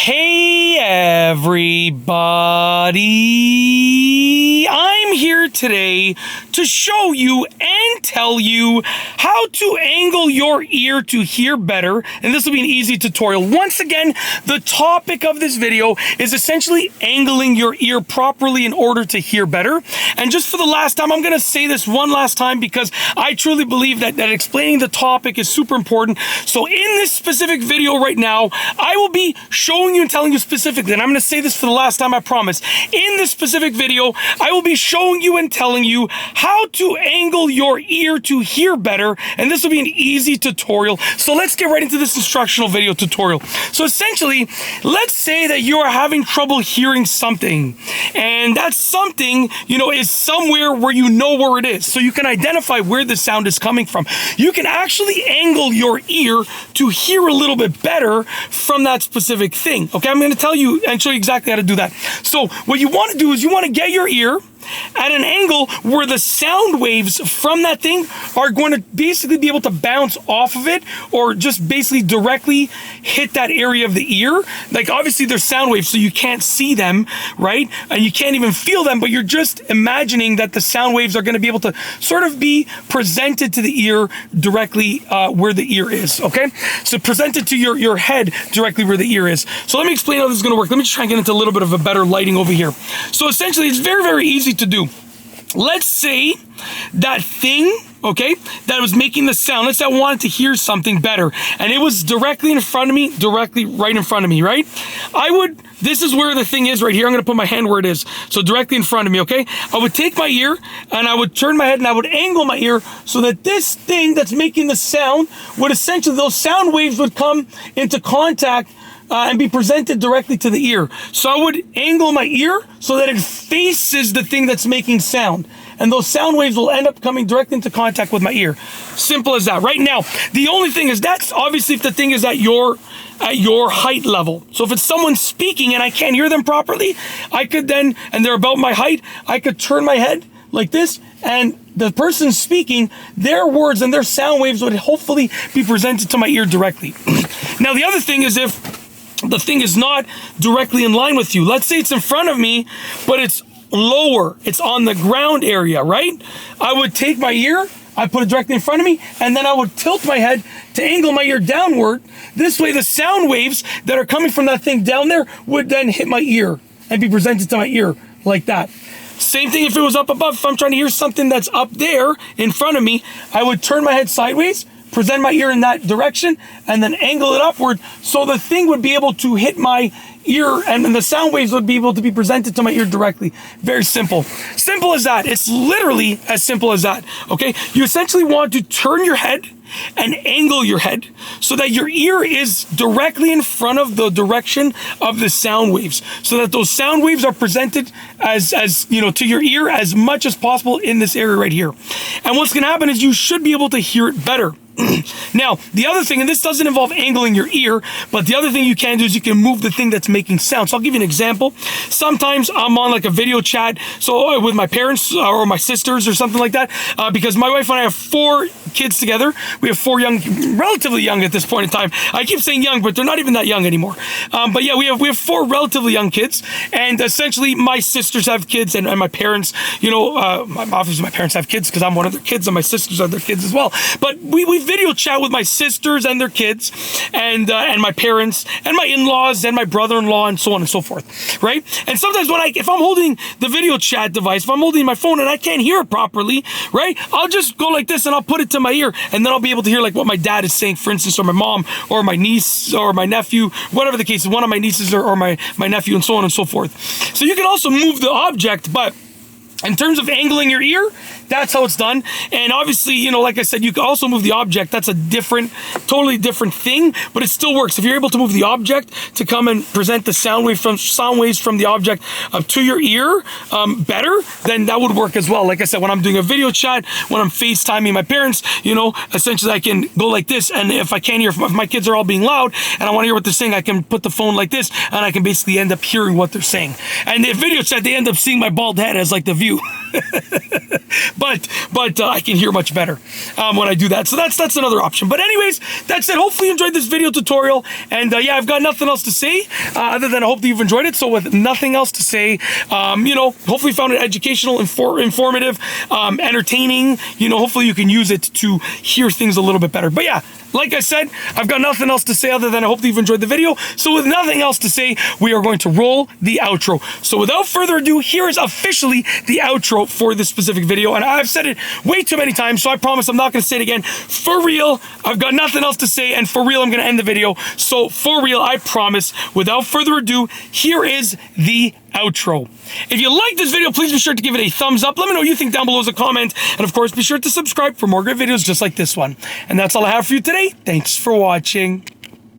Hey everybody, I'm here today to show you and tell you how to angle your ear to hear better, and this will be an easy tutorial. Once again, the topic of this video is essentially angling your ear properly in order to hear better. And just for the last time, I'm going to say this one last time because I truly believe that explaining the topic is super important. So in this specific video right now, I will be showing you and telling you specifically, and I'm going to say this for the last time, I promise. In this specific video, I will be showing you and telling you how to angle your ear to hear better, and this will be an easy tutorial. So let's get right into this instructional video tutorial. So essentially, let's say that you are having trouble hearing something, and that something, is somewhere where you know where it is. So you can identify where the sound is coming from. You can actually angle your ear to hear a little bit better from that specific thing. Okay, I'm going to tell you and show you exactly how to do that. So what you want to do is you want to get your ear at an angle where the sound waves from that thing are going to basically be able to bounce off of it, or just basically directly hit that area of the ear. Like obviously there's sound waves, so you can't see them, right? And you can't even feel them, but you're just imagining that the sound waves are going to be able to sort of be presented to the ear directly where the ear is, okay? So presented to your head directly where the ear is. So let me explain how this is going to work. Let me just try and get into a little bit of a better lighting over here. So essentially it's very, very easy to do. Let's say that thing, okay, that was making the sound, let's say I wanted to hear something better, and it was directly in front of me, directly right in front of me, right? This is where the thing is right here. I'm going to put my hand where it is. So directly in front of me, okay? I would take my ear and I would turn my head and I would angle my ear so that this thing that's making the sound would essentially, those sound waves would come into contact and be presented directly to the ear. So I would angle my ear so that it faces the thing that's making sound. And those sound waves will end up coming directly into contact with my ear. Simple as that. Right now, the only thing is that's obviously if the thing is at your height level. So if it's someone speaking and I can't hear them properly, I could then, and they're about my height, I could turn my head like this, and the person speaking, their words and their sound waves would hopefully be presented to my ear directly. Now the other thing is if the thing is not directly in line with you. Let's say it's in front of me, but it's lower. It's on the ground area, right? I would take my ear, I put it directly in front of me, and then I would tilt my head to angle my ear downward. This way the sound waves that are coming from that thing down there would then hit my ear and be presented to my ear like that. Same thing if it was up above. If I'm trying to hear something that's up there in front of me, I would turn my head sideways, present my ear in that direction, and then angle it upward so the thing would be able to hit my ear and the sound waves would be able to be presented to my ear directly. Very simple. Simple as that. It's literally as simple as that, okay? You essentially want to turn your head and angle your head so that your ear is directly in front of the direction of the sound waves, so that those sound waves are presented as to your ear as much as possible in this area right here. And what's going to happen is you should be able to hear it better. Now, the other thing, and this doesn't involve angling your ear, but the other thing you can do is you can move the thing that's making sound. So I'll give you an example. Sometimes I'm on like a video chat, so with my parents or my sisters or something like that, because my wife and I have 4 kids together. We have 4 relatively young at this point in time. I keep saying young, but they're not even that young anymore. But yeah, we have 4 relatively young kids, and essentially my sisters have kids, and my parents, obviously my parents have kids because I'm one of their kids, and my sisters are their kids as well. But we video chat with my sisters and their kids, and my parents and my in-laws and my brother-in-law and so on and so forth, right? And sometimes if I'm holding the video chat device, if I'm holding my phone and I can't hear it properly, right, I'll just go like this and I'll put it to my ear, and then I'll be able to hear like what my dad is saying, for instance, or my mom or my niece or my nephew, whatever the case is, one of my nieces or my nephew, and so on and so forth. So you can also move the object, but in terms of angling your ear, that's how it's done. And obviously, like I said, you can also move the object. That's a totally different thing, but it still works. If you're able to move the object to come and present the sound waves from the object to your ear better, then that would work as well. Like I said, when I'm doing a video chat, when I'm FaceTiming my parents, essentially I can go like this, and if I can't hear, if my kids are all being loud and I want to hear what they're saying, I can put the phone like this, and I can basically end up hearing what they're saying. And the video chat, they end up seeing my bald head as like the view. but I can hear much better when I do that. So that's another option. But anyways, that's it. Hopefully you enjoyed this video tutorial. And yeah, I've got nothing else to say other than I hope that you've enjoyed it. So with nothing else to say, hopefully you found it educational, informative, entertaining. Hopefully you can use it to hear things a little bit better. But yeah, like I said, I've got nothing else to say other than I hope that you've enjoyed the video. So with nothing else to say, we are going to roll the outro. So without further ado, here is officially the outro for this specific video. And I've said it way too many times, so I promise I'm not going to say it again. For real, I've got nothing else to say, and for real, I'm going to end the video. So for real, I promise, without further ado, here is the outro. If you like this video, please be sure to give it a thumbs up. Let me know what you think down below as a comment. And of course, be sure to subscribe for more great videos just like this one. And that's all I have for you today. Thanks for watching.